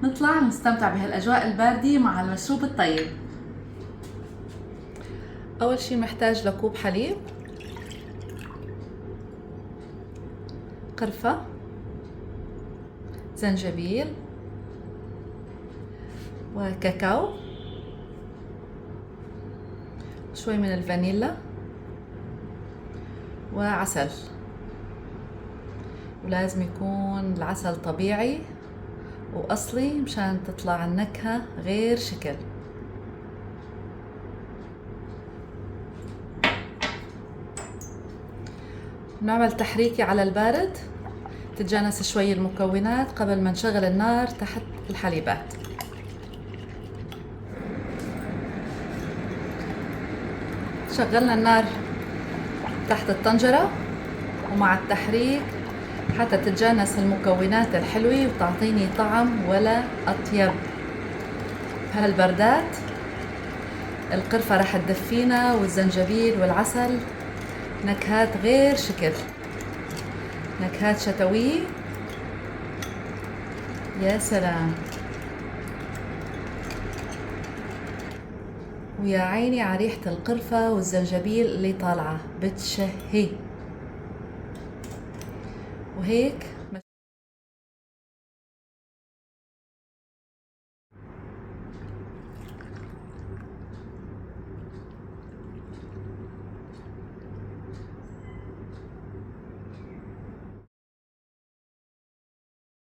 نطلع نستمتع بهالأجواء الباردة مع المشروب الطيب. أول شي محتاج لكوب حليب، قرفة، زنجبيل، وكاكاو، شوي من الفانيلا، وعسل. ولازم يكون العسل طبيعي وأصلي مشان تطلع النكهة غير شكل. نعمل تحريكة على البارد تتجانس شوي المكونات قبل ما نشغل النار تحت الحليبات. شغلنا النار تحت الطنجرة ومع التحريك حتى تتجانس المكونات الحلوة وتعطيني طعم ولا أطيب. بهالبردات القرفة رح تدفينا والزنجبيل والعسل، نكهات غير شكل، نكهات شتوية. يا سلام، ويا عيني على ريحة القرفة والزنجبيل اللي طالعة بتشهي. وهيك